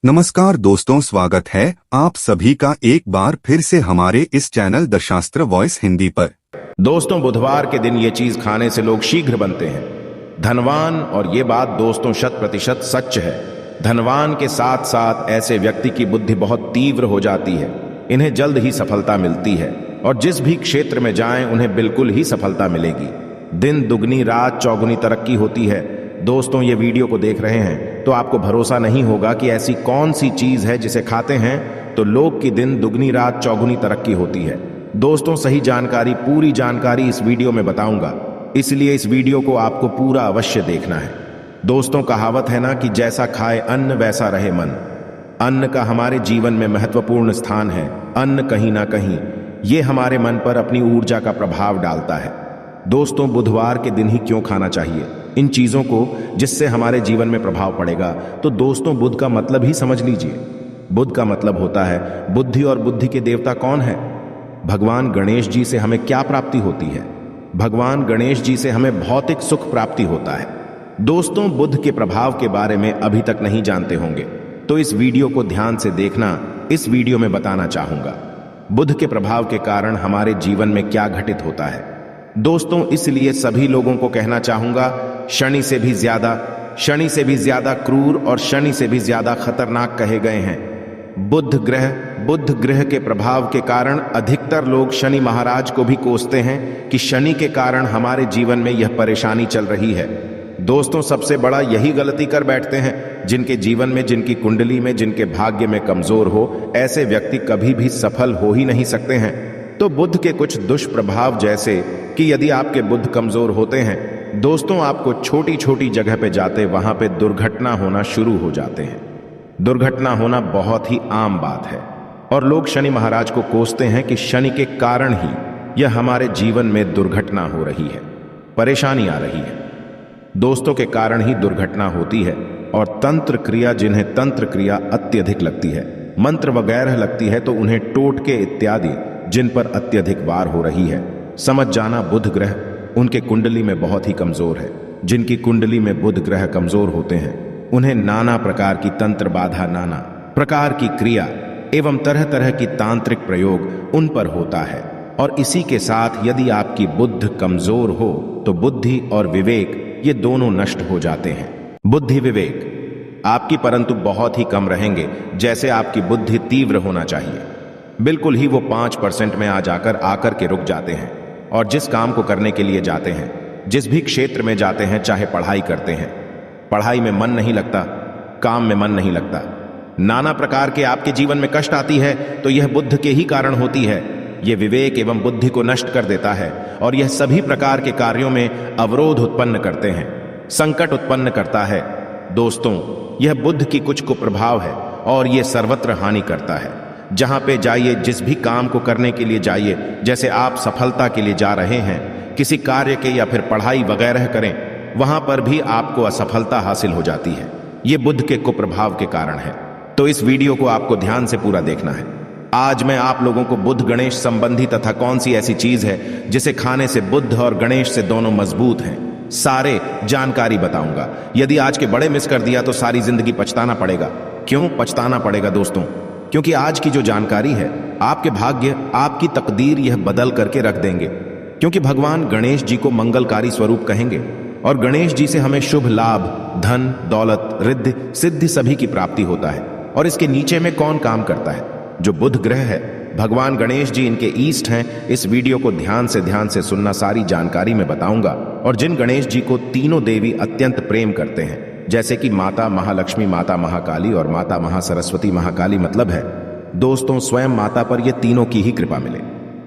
नमस्कार दोस्तों, स्वागत है आप सभी का एक बार फिर से हमारे इस चैनल दशास्त्र वॉइस हिंदी पर। दोस्तों, बुधवार के दिन ये चीज खाने से लोग शीघ्र बनते हैं धनवान। और ये बात दोस्तों 100% सच है। धनवान के साथ साथ ऐसे व्यक्ति की बुद्धि बहुत तीव्र हो जाती है। इन्हें जल्द ही सफलता मिलती है और जिस भी क्षेत्र में जाएं उन्हें बिल्कुल ही सफलता मिलेगी। दिन दुगनी रात चौगुनी तरक्की होती है। दोस्तों, ये वीडियो को देख रहे हैं तो आपको भरोसा नहीं होगा कि ऐसी कौन सी चीज है जिसे खाते हैं तो लोग की दिन दुगनी रात चौगुनी तरक्की होती है। दोस्तों, सही जानकारी, पूरी जानकारी इस वीडियो में बताऊंगा, इसलिए इस वीडियो को आपको पूरा अवश्य देखना है। दोस्तों, कहावत है ना कि जैसा खाए अन्न वैसा रहे मन। अन्न का हमारे जीवन में महत्वपूर्ण स्थान है। अन्न कहीं ना कहीं ये हमारे मन पर अपनी ऊर्जा का प्रभाव डालता है। दोस्तों, बुधवार के दिन ही क्यों खाना चाहिए इन चीजों को जिससे हमारे जीवन में प्रभाव पड़ेगा? तो दोस्तों, बुध का मतलब ही समझ लीजिए। बुध का मतलब होता है बुद्धि, और बुद्धि के देवता कौन है? भगवान गणेश जी से हमें क्या प्राप्ति होती है? भगवान गणेश जी से हमें भौतिक सुख प्राप्ति होता है। दोस्तों, बुध के प्रभाव के बारे में अभी तक नहीं जानते होंगे तो इस वीडियो को ध्यान से देखना। इस वीडियो में बताना चाहूंगा बुध के प्रभाव के कारण हमारे जीवन में क्या घटित होता है। दोस्तों, इसलिए सभी लोगों को कहना चाहूंगा, शनि से भी ज्यादा क्रूर और शनि से भी ज्यादा खतरनाक कहे गए हैं बुध ग्रह के प्रभाव के कारण अधिकतर लोग शनि महाराज को भी कोसते हैं कि शनि के कारण हमारे जीवन में यह परेशानी चल रही है। दोस्तों, सबसे बड़ा यही गलती कर बैठते हैं जिनके जीवन में, जिनकी कुंडली में, जिनके भाग्य में कमजोर हो, ऐसे व्यक्ति कभी भी सफल हो ही नहीं सकते हैं। तो बुध के कुछ दुष्प्रभाव, जैसे कि यदि आपके बुध कमजोर होते हैं दोस्तों, आपको छोटी छोटी जगह पे जाते वहां पे दुर्घटना होना शुरू हो जाते हैं। दुर्घटना होना बहुत ही आम बात है और लोग शनि महाराज को कोसते हैं कि शनि के कारण ही यह हमारे जीवन में दुर्घटना हो रही है, परेशानी आ रही है। दोस्तों, के कारण ही दुर्घटना होती है। और तंत्र क्रिया, जिन्हें तंत्र क्रिया अत्यधिक लगती है, मंत्र वगैरह लगती है, तो उन्हें टोटके इत्यादि जिन पर अत्यधिक वार हो रही है, समझ जाना बुध ग्रह उनके कुंडली में बहुत ही कमजोर है। जिनकी कुंडली में बुध ग्रह कमजोर होते हैं उन्हें नाना प्रकार की तंत्र बाधा, नाना प्रकार की क्रिया एवं तरह तरह की तांत्रिक प्रयोग उन पर होता है। और इसी के साथ यदि आपकी बुद्ध कमजोर हो तो बुद्धि और विवेक ये दोनों नष्ट हो जाते हैं। बुद्धि विवेक आपकी परंतु बहुत ही कम रहेंगे, जैसे आपकी बुद्धि तीव्र होना चाहिए। बिल्कुल ही वो 5% में आ जाकर आकर के रुक जाते हैं। और जिस काम को करने के लिए जाते हैं, जिस भी क्षेत्र में जाते हैं, चाहे पढ़ाई करते हैं, पढ़ाई में मन नहीं लगता, काम में मन नहीं लगता, नाना प्रकार के आपके जीवन में कष्ट आती है, तो यह बुद्ध के ही कारण होती है। यह विवेक एवं बुद्धि को नष्ट कर देता है और यह सभी प्रकार के कार्यों में अवरोध उत्पन्न करते हैं, संकट उत्पन्न करता है। दोस्तों, यह बुद्ध की कुछ कुप्रभाव है और यह सर्वत्र हानि करता है। जहां पे जाइए, जिस भी काम को करने के लिए जाइए, जैसे आप सफलता के लिए जा रहे हैं, किसी कार्य के या फिर पढ़ाई वगैरह करें, वहां पर भी आपको असफलता हासिल हो जाती है। यह बुध के कुप्रभाव के कारण है। तो इस वीडियो को आपको ध्यान से पूरा देखना है। आज मैं आप लोगों को बुध गणेश संबंधी तथा कौन सी ऐसी चीज है जिसे खाने से बुध और गणेश से दोनों मजबूत हैं, सारे जानकारी बताऊंगा। यदि आज के बड़े मिस कर दिया तो सारी जिंदगी पछताना पड़ेगा। क्यों पछताना पड़ेगा दोस्तों? क्योंकि आज की जो जानकारी है, आपके भाग्य, आपकी तकदीर यह बदल करके रख देंगे। क्योंकि भगवान गणेश जी को मंगलकारी स्वरूप कहेंगे और गणेश जी से हमें शुभ लाभ, धन, दौलत, रिद्धि, सिद्धि सभी की प्राप्ति होता है। और इसके नीचे में कौन काम करता है? जो बुध ग्रह है, भगवान गणेश जी इनके ईष्ट हैं। इस वीडियो को ध्यान से सुनना, सारी जानकारी मैं बताऊंगा। और जिन गणेश जी को तीनों देवी अत्यंत प्रेम करते हैं, जैसे कि माता महालक्ष्मी, माता महाकाली और माता महासरस्वती। महाकाली मतलब है दोस्तों स्वयं माता पर ये तीनों की ही कृपा मिले।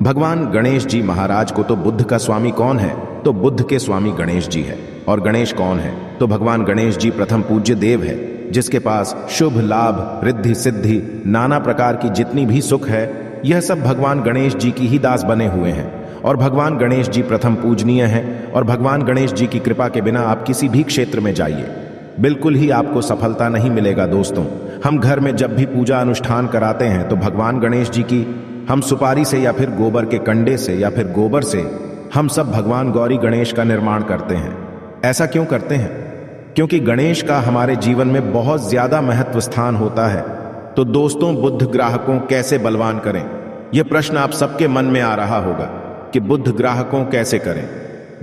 भगवान गणेश जी महाराज को तो बुद्ध का स्वामी कौन है? तो बुद्ध के स्वामी गणेश जी है। और गणेश कौन है? तो भगवान गणेश जी प्रथम पूज्य देव है, जिसके पास शुभ लाभ, रिद्धि, सिद्धि, नाना प्रकार की जितनी भी सुख है, यह सब भगवान गणेश जी की ही दास बने हुए हैं। और भगवान गणेश जी प्रथम पूजनीय हैं। और भगवान गणेश जी की कृपा के बिना आप किसी भी क्षेत्र में जाइए, बिल्कुल ही आपको सफलता नहीं मिलेगा। दोस्तों, हम घर में जब भी पूजा अनुष्ठान कराते हैं तो भगवान गणेश जी की हम सुपारी से या फिर गोबर के कंडे से या फिर गोबर से हम सब भगवान गौरी गणेश का निर्माण करते हैं। ऐसा क्यों करते हैं? क्योंकि गणेश का हमारे जीवन में बहुत ज्यादा महत्व स्थान होता है। तो दोस्तों, बुध ग्रह को कैसे बलवान करें? यह प्रश्न आप सबके मन में आ रहा होगा कि बुध ग्रह को कैसे करें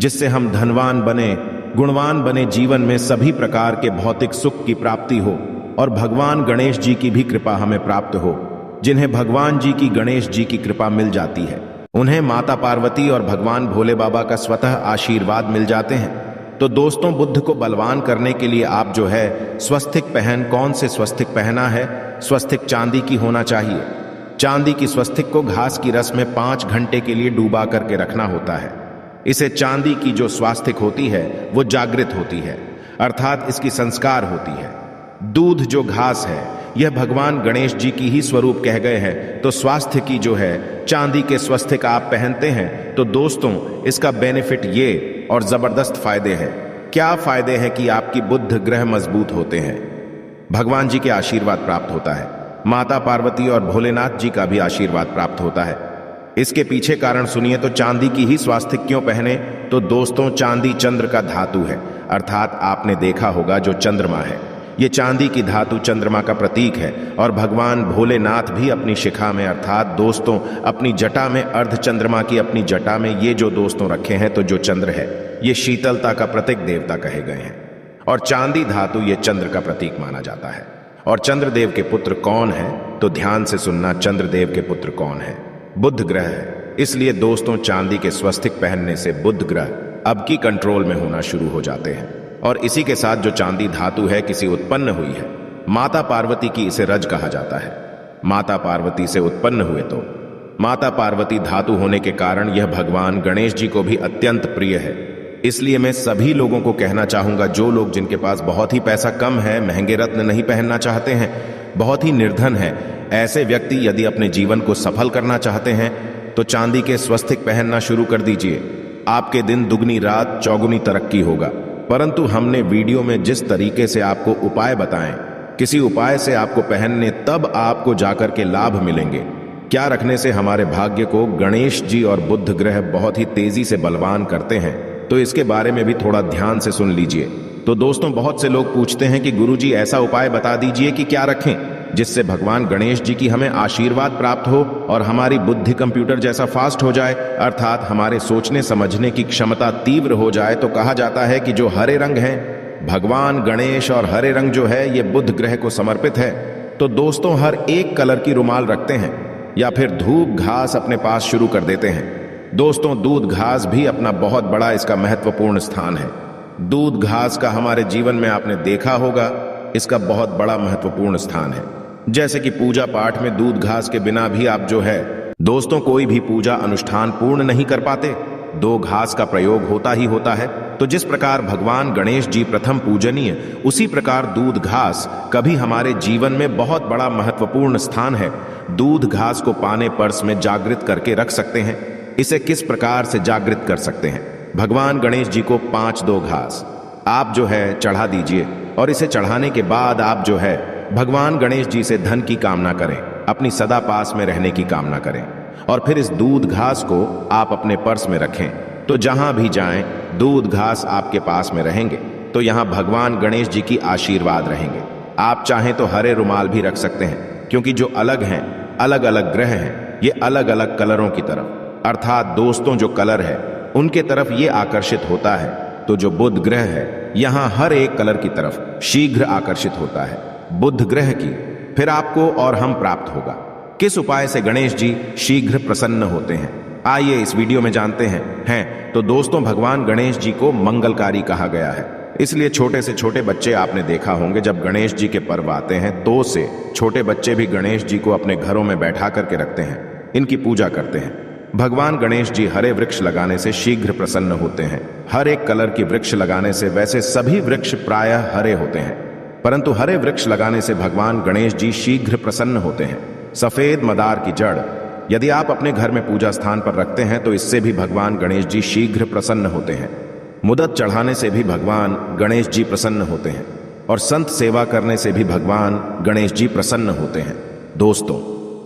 जिससे हम धनवान बने, गुणवान बने, जीवन में सभी प्रकार के भौतिक सुख की प्राप्ति हो और भगवान गणेश जी की भी कृपा हमें प्राप्त हो। जिन्हें भगवान जी की, गणेश जी की कृपा मिल जाती है, उन्हें माता पार्वती और भगवान भोले बाबा का स्वतः आशीर्वाद मिल जाते हैं। तो दोस्तों, बुध को बलवान करने के लिए आप जो है स्वस्तिक पहन, कौन से स्वस्तिक पहना है? स्वस्तिक चांदी की होना चाहिए। चांदी की स्वस्तिक को घास की रस में 5 घंटे के लिए डूबा करके रखना होता है। इसे चांदी की जो स्वास्तिक होती है वो जागृत होती है, अर्थात इसकी संस्कार होती है। दूध जो घास है यह भगवान गणेश जी की ही स्वरूप कह गए हैं। तो स्वास्थ्य की जो है चांदी के स्वस्तिक आप पहनते हैं तो दोस्तों, इसका बेनिफिट ये और जबरदस्त फायदे हैं। क्या फायदे हैं कि आपकी बुध ग्रह मजबूत होते हैं, भगवान जी के आशीर्वाद प्राप्त होता है, माता पार्वती और भोलेनाथ जी का भी आशीर्वाद प्राप्त होता है। इसके पीछे कारण सुनिए। तो चांदी की ही स्वास्तिक क्यों पहने? तो दोस्तों, चांदी चंद्र का धातु है, अर्थात आपने देखा होगा जो चंद्रमा है, ये चांदी की धातु चंद्रमा का प्रतीक है। और भगवान भोलेनाथ भी अपनी शिखा में, अर्थात दोस्तों अपनी जटा में, अर्ध चंद्रमा की अपनी जटा में ये जो दोस्तों रखे हैं, तो जो चंद्र है ये शीतलता का प्रतीक देवता कहे गए हैं। और चांदी धातु ये चंद्र का प्रतीक माना जाता है। और चंद्रदेव के पुत्र कौन है? तो ध्यान से सुनना, चंद्रदेव के पुत्र कौन है? बुध ग्रह है। इसलिए दोस्तों, चांदी के स्वस्तिक पहनने से बुध ग्रह अब की कंट्रोल में होना शुरू हो जाते हैं। और इसी के साथ जो चांदी धातु है किसी उत्पन्न हुई है, माता पार्वती की, इसे रज कहा जाता है। माता पार्वती से उत्पन्न हुए तो माता पार्वती धातु होने के कारण यह भगवान गणेश जी को भी अत्यंत प्रिय है। इसलिए मैं सभी लोगों को कहना चाहूंगा, जो लोग जिनके पास बहुत ही पैसा कम है, महंगे रत्न नहीं पहनना चाहते हैं, बहुत ही निर्धन है, ऐसे व्यक्ति यदि अपने जीवन को सफल करना चाहते हैं तो चांदी के स्वस्तिक पहनना शुरू कर दीजिए। आपके दिन दुगनी रात चौगुनी तरक्की होगा। परंतु हमने वीडियो में जिस तरीके से आपको उपाय बताएं, किसी उपाय से आपको पहनने, तब आपको जाकर के लाभ मिलेंगे। क्या रखने से हमारे भाग्य को गणेश जी और बुध ग्रह बहुत ही तेजी से बलवान करते हैं, तो इसके बारे में भी थोड़ा ध्यान से सुन लीजिए। तो दोस्तों, बहुत से लोग पूछते हैं कि गुरुजी ऐसा उपाय बता दीजिए कि क्या रखें जिससे भगवान गणेश जी की हमें आशीर्वाद प्राप्त हो और हमारी बुद्धि कंप्यूटर जैसा फास्ट हो जाए, अर्थात हमारे सोचने समझने की क्षमता तीव्र हो जाए। तो कहा जाता है कि जो हरे रंग हैं, भगवान गणेश और हरे रंग जो है ये बुध ग्रह को समर्पित है। तो दोस्तों, हर एक कलर की रुमाल रखते हैं या फिर धूप घास अपने पास शुरू कर देते हैं। दोस्तों, दूध घास भी अपना बहुत बड़ा इसका महत्वपूर्ण स्थान है। दूध घास का हमारे जीवन में आपने देखा होगा, इसका बहुत बड़ा महत्वपूर्ण स्थान है। जैसे कि पूजा पाठ में दूध घास के बिना भी आप जो है दोस्तों कोई भी पूजा अनुष्ठान पूर्ण नहीं कर पाते, 2 घास का प्रयोग होता ही होता है। तो जिस प्रकार भगवान गणेश जी प्रथम पूजनीय, उसी प्रकार दूध घास कभी हमारे जीवन में बहुत बड़ा महत्वपूर्ण स्थान है। दूध घास को पाने पर्स में जागृत करके रख सकते हैं। इसे किस प्रकार से जागृत कर सकते हैं? भगवान गणेश जी को 5-2 घास आप जो है चढ़ा दीजिए और इसे चढ़ाने के बाद आप जो है भगवान गणेश जी से धन की कामना करें, अपनी सदा पास में रहने की कामना करें और फिर इस दूध घास को आप अपने पर्स में रखें। तो जहां भी जाएं, दूध घास आपके पास में रहेंगे, तो यहां भगवान गणेश जी की आशीर्वाद रहेंगे। आप चाहें तो हरे रुमाल भी रख सकते हैं, क्योंकि जो अलग हैं, अलग अलग ग्रह हैं, ये अलग अलग कलरों की तरफ, अर्थात दोस्तों जो कलर है उनके तरफ ये आकर्षित होता है। तो जो बुध ग्रह है यहां हर एक कलर की तरफ शीघ्र आकर्षित होता है बुध ग्रह की, फिर आपको और हम प्राप्त होगा। किस उपाय से गणेश जी शीघ्र प्रसन्न होते हैं, आइए इस वीडियो में जानते हैं। तो दोस्तों, भगवान गणेश जी को मंगलकारी कहा गया है, इसलिए छोटे से छोटे बच्चे आपने देखा होंगे, जब गणेश जी के पर्व आते हैं तो से छोटे बच्चे भी गणेश जी को अपने घरों में बैठा करके रखते हैं, इनकी पूजा करते हैं। भगवान गणेश जी हरे वृक्ष लगाने से शीघ्र प्रसन्न होते हैं। हर एक कलर की वृक्ष लगाने से, वैसे सभी वृक्ष प्रायः हरे होते हैं, परंतु हरे वृक्ष लगाने से भगवान गणेश जी शीघ्र प्रसन्न होते हैं। सफेद मदार की जड़ यदि आप अपने घर में पूजा स्थान पर रखते हैं तो इससे भी भगवान गणेश जी शीघ्र प्रसन्न होते हैं। मुदत चढ़ाने से भी भगवान गणेश जी प्रसन्न होते हैं और संत सेवा करने से भी भगवान गणेश जी प्रसन्न होते हैं। दोस्तों,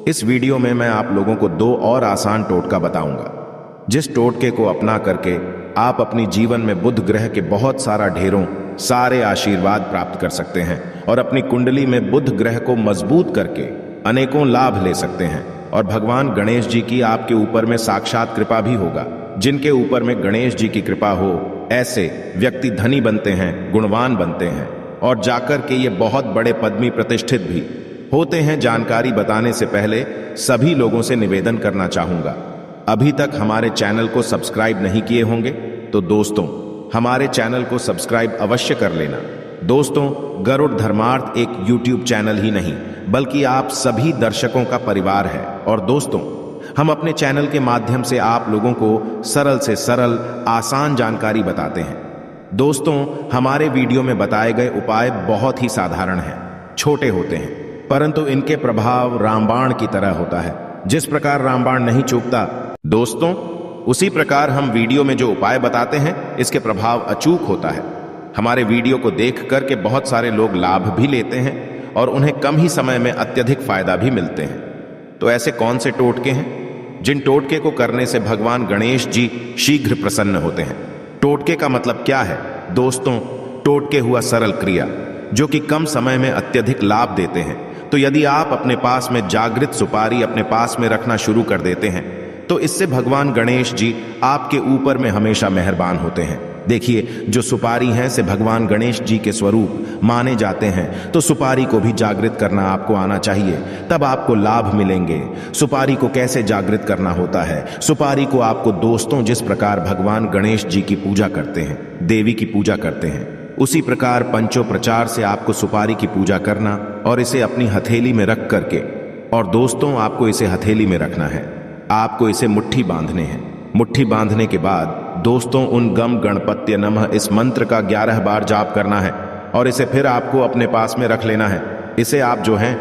इस वीडियो में मैं आप लोगों को 2 और आसान टोटका बताऊंगा, जिस टोटके को अपना करके आप अपनी जीवन में बुध ग्रह के बहुत सारा ढेरों सारे आशीर्वाद प्राप्त कर सकते हैं और अपनी कुंडली में बुध ग्रह को मजबूत करके अनेकों लाभ ले सकते हैं। और भगवान गणेश जी की आपके ऊपर में साक्षात कृपा भी होगा। जिनके ऊपर में गणेश जी की कृपा हो ऐसे व्यक्ति धनी बनते हैं, गुणवान बनते हैं और जाकर के ये बहुत बड़े पदवी प्रतिष्ठित भी होते हैं। जानकारी बताने से पहले सभी लोगों से निवेदन करना चाहूंगा, अभी तक हमारे चैनल को सब्सक्राइब नहीं किए होंगे तो दोस्तों हमारे चैनल को सब्सक्राइब अवश्य कर लेना। दोस्तों, गरुड़ धर्मार्थ एक YouTube चैनल ही नहीं बल्कि आप सभी दर्शकों का परिवार है। और दोस्तों, हम अपने चैनल के माध्यम से आप लोगों को सरल से सरल आसान जानकारी बताते हैं। दोस्तों, हमारे वीडियो में बताए गए उपाय बहुत ही साधारण हैं, छोटे होते हैं, परंतु इनके प्रभाव रामबाण की तरह होता है। जिस प्रकार रामबाण नहीं चूकता दोस्तों, उसी प्रकार हम वीडियो में जो उपाय बताते हैं इसके प्रभाव अचूक होता है। हमारे वीडियो को देख करके बहुत सारे लोग लाभ भी लेते हैं और उन्हें कम ही समय में अत्यधिक फायदा भी मिलते हैं। तो ऐसे कौन से टोटके हैं जिन टोटके को करने से भगवान गणेश जी शीघ्र प्रसन्न होते हैं? टोटके का मतलब क्या है दोस्तों? टोटके हुआ सरल क्रिया जो कि कम समय में अत्यधिक लाभ देते हैं। तो यदि आप अपने पास में जागृत सुपारी अपने पास में रखना शुरू कर देते हैं तो इससे भगवान गणेश जी आपके ऊपर में हमेशा मेहरबान होते हैं। देखिए, जो सुपारी है से भगवान गणेश जी के स्वरूप माने जाते हैं, तो सुपारी को भी जागृत करना आपको आना चाहिए, तब आपको लाभ मिलेंगे। सुपारी को कैसे जागृत करना होता है? सुपारी को आपको दोस्तों जिस प्रकार भगवान गणेश जी की पूजा करते हैं, देवी की पूजा करते हैं, उसी प्रकार पंचोपचार से आपको सुपारी की पूजा करना और इसे अपनी हथेली में रख करके, और दोस्तों आपको इसे हथेली में रखना है, आपको इसे मुट्ठी बांधने हैं। मुट्ठी बांधने के बाद दोस्तों उन गम गणपत्य नमः इस मंत्र का 11 बार जाप करना है और इसे फिर आपको अपने पास में रख लेना है। इसे आप जो हैं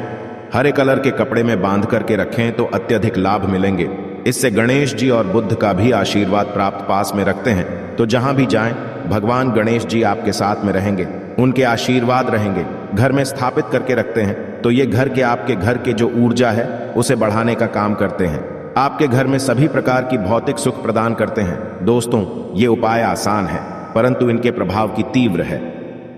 हरे कलर के कपड़े में बांध करके रखें तो अत्यधिक लाभ मिलेंगे। इससे गणेश जी और बुद्ध का भी आशीर्वाद प्राप्त पास में रखते हैं, तो जहां भी जाएं भगवान गणेश जी आपके साथ में रहेंगे, उनके आशीर्वाद रहेंगे। घर में स्थापित करके रखते हैं तो ये घर के आपके घर के जो ऊर्जा है उसे बढ़ाने का काम करते हैं, आपके घर में सभी प्रकार की भौतिक सुख प्रदान करते हैं। दोस्तों, ये उपाय आसान है परंतु इनके प्रभाव की तीव्र है।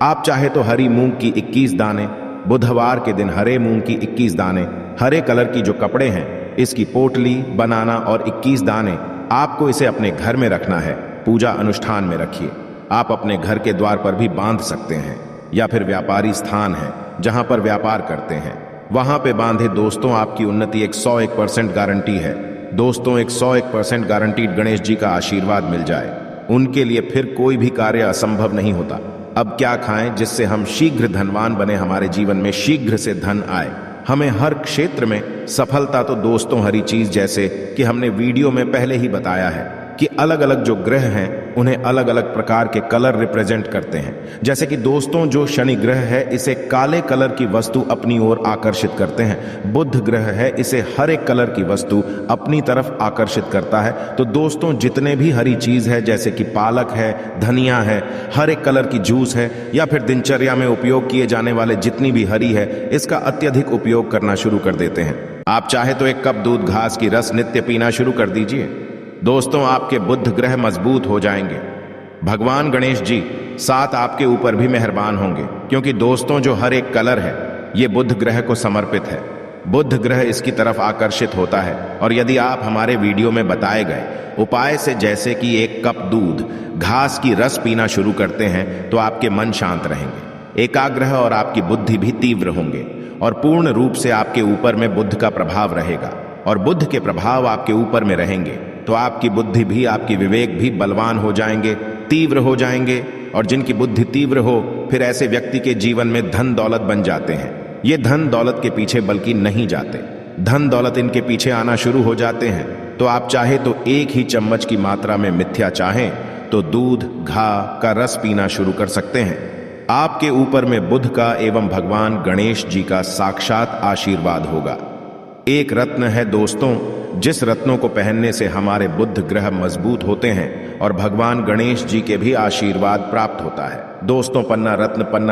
आप चाहे तो हरी मूंग की 21 दाने, बुधवार के दिन हरे मूंग की 21 दाने, हरे कलर की जो कपड़े हैं इसकी पोटली बनाना और 21 दाने आपको इसे अपने घर में रखना है। पूजा अनुष्ठान में रखिए। आप अपने घर के द्वार पर भी बांध सकते हैं या फिर व्यापारी स्थान है जहां पर व्यापार करते हैं वहां पे बांधे। दोस्तों, आपकी उन्नति 101% गारंटी है। दोस्तों, 101% गारंटीड गणेश जी का आशीर्वाद मिल जाए, उनके लिए फिर कोई भी कार्य असंभव नहीं होता। अब क्या खाएं जिससे हम शीघ्र धनवान बने, हमारे जीवन में शीघ्र से धन आए, हमें हर क्षेत्र में सफलता? तो दोस्तों, हरी चीज जैसे कि हमने वीडियो में पहले ही बताया है कि अलग अलग जो ग्रह हैं उन्हें अलग अलग प्रकार के कलर रिप्रेजेंट करते हैं। जैसे कि दोस्तों, जो शनि ग्रह है इसे काले कलर की वस्तु अपनी ओर आकर्षित करते हैं। बुध ग्रह है इसे हरे कलर की वस्तु अपनी तरफ आकर्षित करता है। तो दोस्तों, जितने भी हरी चीज है जैसे कि पालक है, धनिया है, हरे कलर की जूस है या फिर दिनचर्या में उपयोग किए जाने वाले जितनी भी हरी है, इसका अत्यधिक उपयोग करना शुरू कर देते हैं। आप चाहे तो 1 कप दूध घास की रस नित्य पीना शुरू कर दीजिए। दोस्तों, आपके बुध ग्रह मजबूत हो जाएंगे। भगवान गणेश जी साथ आपके ऊपर भी मेहरबान होंगे, क्योंकि दोस्तों जो हर एक कलर है ये बुध ग्रह को समर्पित है। बुध ग्रह इसकी तरफ आकर्षित होता है। और यदि आप हमारे वीडियो में बताए गए उपाय से जैसे कि 1 कप दूध घास की रस पीना शुरू करते हैं तो आपके मन शांत रहेंगे, एकाग्र और आपकी बुद्धि भी तीव्र होंगे और पूर्ण रूप से आपके ऊपर में बुद्ध का प्रभाव रहेगा। और बुद्ध के प्रभाव आपके ऊपर में रहेंगे तो आपकी बुद्धि भी, आपकी विवेक भी बलवान हो जाएंगे, तीव्र हो जाएंगे। और जिनकी बुद्धि तीव्र हो फिर ऐसे व्यक्ति के जीवन में धन दौलत बन जाते हैं। ये धन दौलत के पीछे बल्कि नहीं जाते, धन दौलत इनके पीछे आना शुरू हो जाते हैं। तो आप चाहे तो 1 ही चम्मच की मात्रा में मिथ्या चाहें तो दूध घा का रस पीना शुरू कर सकते हैं। आपके ऊपर में बुध का एवं भगवान गणेश जी का साक्षात आशीर्वाद होगा। एक रत्न है दोस्तों, जिस रत्नों को पहनने से हमारे बुध ग्रह मजबूत होते हैं और भगवान गणेश जी के भी आशीर्वाद प्राप्त होता है। दोस्तों, पन्ना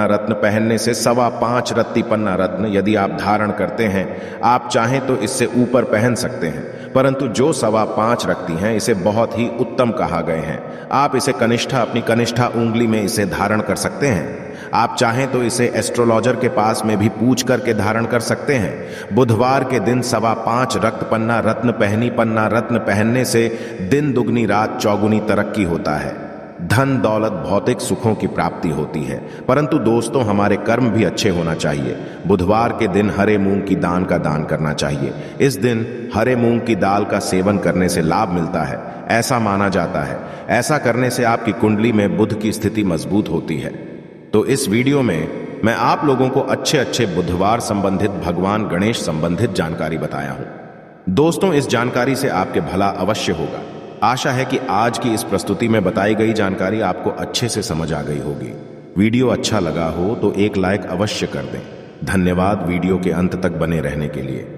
रत्न पहनने से 5.25 रत्ती पन्ना रत्न यदि आप धारण करते हैं, आप चाहें तो इससे ऊपर पहन सकते हैं, परंतु जो 5.25 रखती हैं इसे बहुत ही उत्तम कहा गए हैं। आप इसे अपनी कनिष्ठा उंगली में इसे धारण कर सकते हैं। आप चाहें तो इसे एस्ट्रोलॉजर के पास में भी पूछ करके धारण कर सकते हैं। बुधवार के दिन 5.25 रक्त पन्ना रत्न पहनने से दिन दुगनी रात चौगुनी तरक्की होता है, धन दौलत भौतिक सुखों की प्राप्ति होती है। परंतु दोस्तों, हमारे कर्म भी अच्छे होना चाहिए। बुधवार के दिन हरे मूंग की दाल का दान करना चाहिए। इस दिन हरे मूंग की दाल का सेवन करने से लाभ मिलता है, ऐसा माना जाता है। ऐसा करने से आपकी कुंडली में बुध की स्थिति मजबूत होती है। तो इस वीडियो में मैं आप लोगों को अच्छे बुधवार संबंधित, भगवान गणेश संबंधित जानकारी बताया हूं। दोस्तों, इस जानकारी से आपके भला अवश्य होगा। आशा है कि आज की इस प्रस्तुति में बताई गई जानकारी आपको अच्छे से समझ आ गई होगी। वीडियो अच्छा लगा हो तो एक लाइक अवश्य कर दें। धन्यवाद वीडियो के अंत तक बने रहने के लिए।